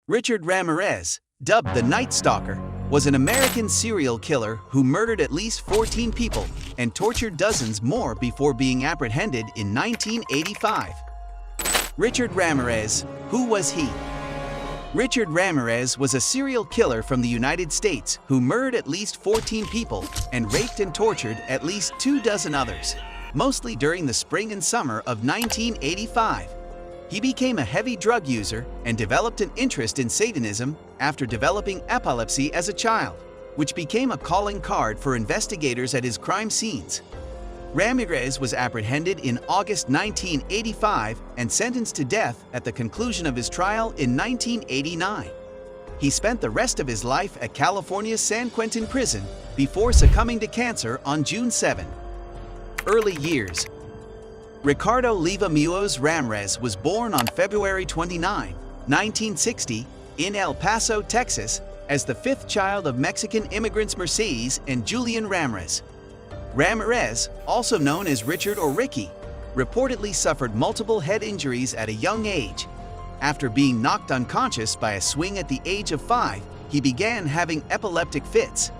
Richard Ramirez, dubbed the Night Stalker, was an American serial killer who murdered at least 14 people and tortured dozens more before being apprehended in 1985. Richard Ramirez, who was he? Richard Ramirez was a serial killer from the United States who murdered at least 14 people and raped and tortured at least 24 others, mostly during the spring and summer of 1985. He became a heavy drug user and developed an interest in Satanism after developing epilepsy as a child, which became a calling card for investigators at his crime scenes. Ramirez was apprehended in August 1985 and sentenced to death at the conclusion of his trial in 1989. He spent the rest of his life at California's San Quentin prison before succumbing to cancer on June 7. Early years. Ricardo Leva Muoz Ramirez was born on February 29, 1960, in El Paso, Texas, as the fifth child of Mexican immigrants Mercedes and Julian Ramirez. Ramirez, also known as Richard or Ricky, reportedly suffered multiple head injuries at a young age. After being knocked unconscious by a swing at the age of 5, he began having epileptic fits.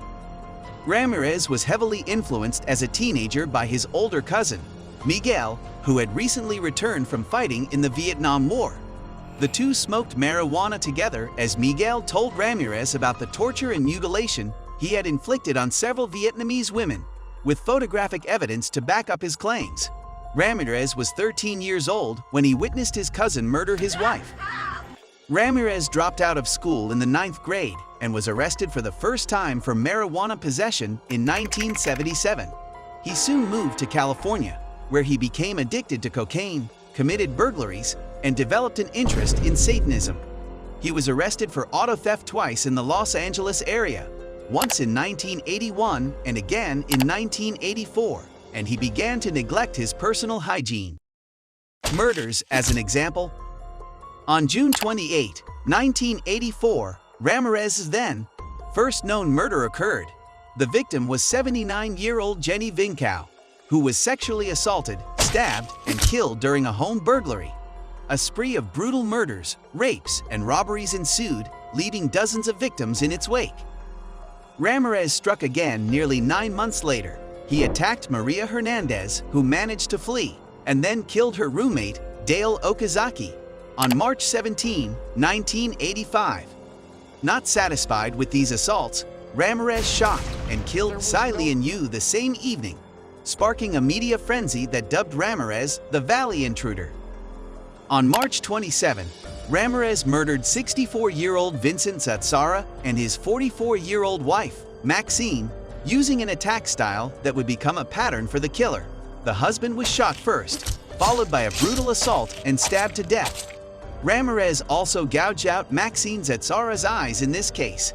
Ramirez was heavily influenced as a teenager by his older cousin, Miguel, who had recently returned from fighting in the Vietnam War. The two smoked marijuana together as Miguel told Ramirez about the torture and mutilation he had inflicted on several Vietnamese women, with photographic evidence to back up his claims. Ramirez was 13 years old when he witnessed his cousin murder his wife. Ramirez dropped out of school in the 9th grade and was arrested for the first time for marijuana possession in 1977. He soon moved to California, where he became addicted to cocaine, committed burglaries, and developed an interest in Satanism. He was arrested for auto theft twice in the Los Angeles area, once in 1981 and again in 1984, and he began to neglect his personal hygiene. Murders as an example. On June 28, 1984, Ramirez's then first known murder occurred. The victim was 79-year-old Jenny Vincow, who was sexually assaulted, stabbed, and killed during a home burglary. A spree of brutal murders, rapes, and robberies ensued, leaving dozens of victims in its wake. Ramirez struck again nearly 9 months later. He attacked Maria Hernandez, who managed to flee, and then killed her roommate, Dale Okazaki, on March 17, 1985. Not satisfied with these assaults, Ramirez shot and killed Cylene Yu the same evening, sparking a media frenzy that dubbed Ramirez the Valley Intruder. On March 27, Ramirez murdered 64-year-old Vincent Zatzara and his 44-year-old wife, Maxine, using an attack style that would become a pattern for the killer. The husband was shot first, followed by a brutal assault and stabbed to death. Ramirez also gouged out Maxine Zatzara's eyes in this case.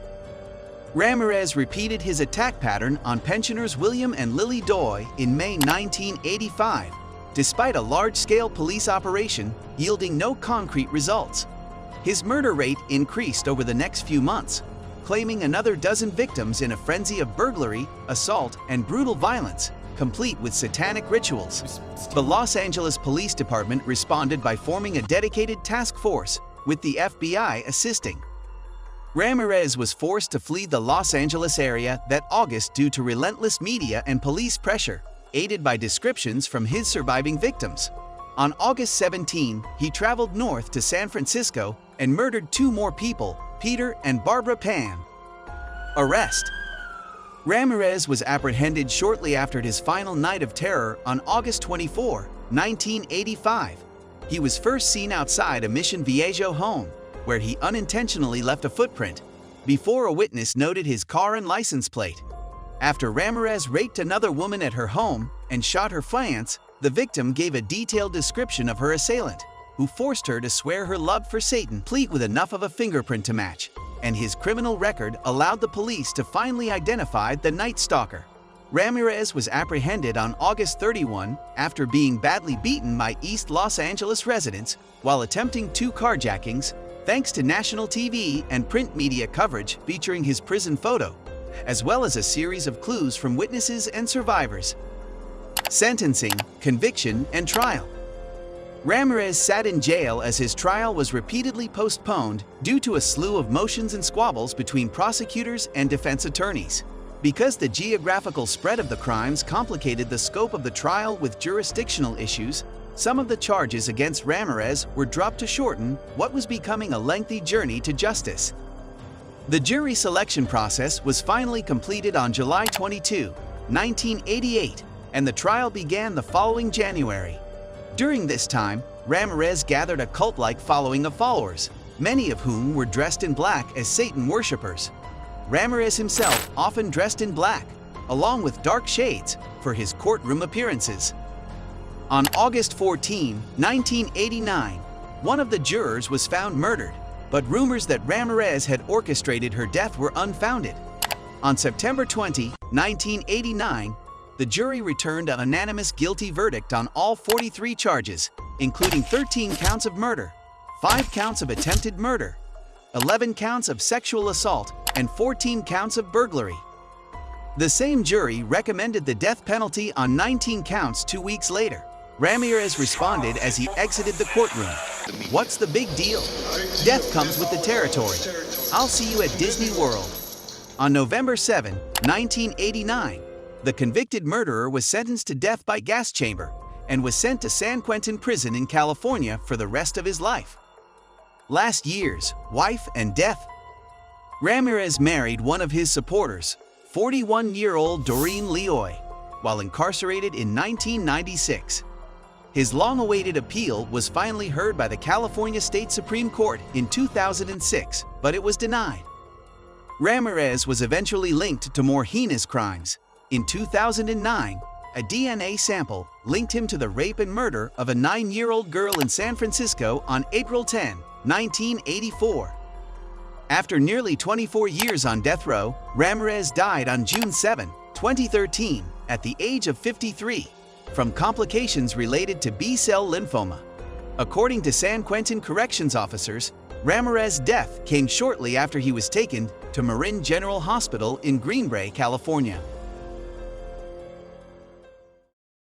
Ramirez repeated his attack pattern on pensioners William and Lily Doy in May 1985, despite a large-scale police operation yielding no concrete results. His murder rate increased over the next few months, claiming another dozen victims in a frenzy of burglary, assault, and brutal violence, complete with satanic rituals. The Los Angeles Police Department responded by forming a dedicated task force, with the FBI assisting. Ramirez was forced to flee the Los Angeles area that August due to relentless media and police pressure, aided by descriptions from his surviving victims. On August 17, he traveled north to San Francisco and murdered 2 more people, Peter and Barbara Pan. Arrest. Ramirez was apprehended shortly after his final night of terror on August 24, 1985. He was first seen outside a Mission Viejo home, where he unintentionally left a footprint, before a witness noted his car and license plate. After Ramirez raped another woman at her home and shot her fiancé, the victim gave a detailed description of her assailant, who forced her to swear her love for Satan, complete with enough of a fingerprint to match, and his criminal record allowed the police to finally identify the Night Stalker. Ramirez was apprehended on August 31 after being badly beaten by East Los Angeles residents while attempting 2 carjackings, thanks to national TV and print media coverage featuring his prison photo, as well as a series of clues from witnesses and survivors. Sentencing, conviction, and trial. Ramirez sat in jail as his trial was repeatedly postponed due to a slew of motions and squabbles between prosecutors and defense attorneys. Because the geographical spread of the crimes complicated the scope of the trial with jurisdictional issues, some of the charges against Ramirez were dropped to shorten what was becoming a lengthy journey to justice. The jury selection process was finally completed on July 22, 1988, and the trial began the following January. During this time, Ramirez gathered a cult-like following of followers, many of whom were dressed in black as Satan worshippers. Ramirez himself often dressed in black, along with dark shades, for his courtroom appearances. On August 14, 1989, one of the jurors was found murdered, but rumors that Ramirez had orchestrated her death were unfounded. On September 20, 1989, the jury returned a unanimous guilty verdict on all 43 charges, including 13 counts of murder, 5 counts of attempted murder, 11 counts of sexual assault, and 14 counts of burglary. The same jury recommended the death penalty on 19 counts 2 weeks later. Ramirez responded as he exited the courtroom. "What's the big deal? Death comes with the territory. I'll see you at Disney World." On November 7, 1989, the convicted murderer was sentenced to death by gas chamber and was sent to San Quentin Prison in California for the rest of his life. Last year's wife and death. Ramirez married one of his supporters, 41-year-old Doreen Leoy, while incarcerated in 1996. His long-awaited appeal was finally heard by the California State Supreme Court in 2006, but it was denied. Ramirez was eventually linked to more heinous crimes. In 2009, a DNA sample linked him to the rape and murder of a 9-year-old girl in San Francisco on April 10, 1984. After nearly 24 years on death row, Ramirez died on June 7, 2013, at the age of 53, from complications related to B-cell lymphoma. According to San Quentin corrections officers, Ramirez's death came shortly after he was taken to Marin General Hospital in Green Bay, California.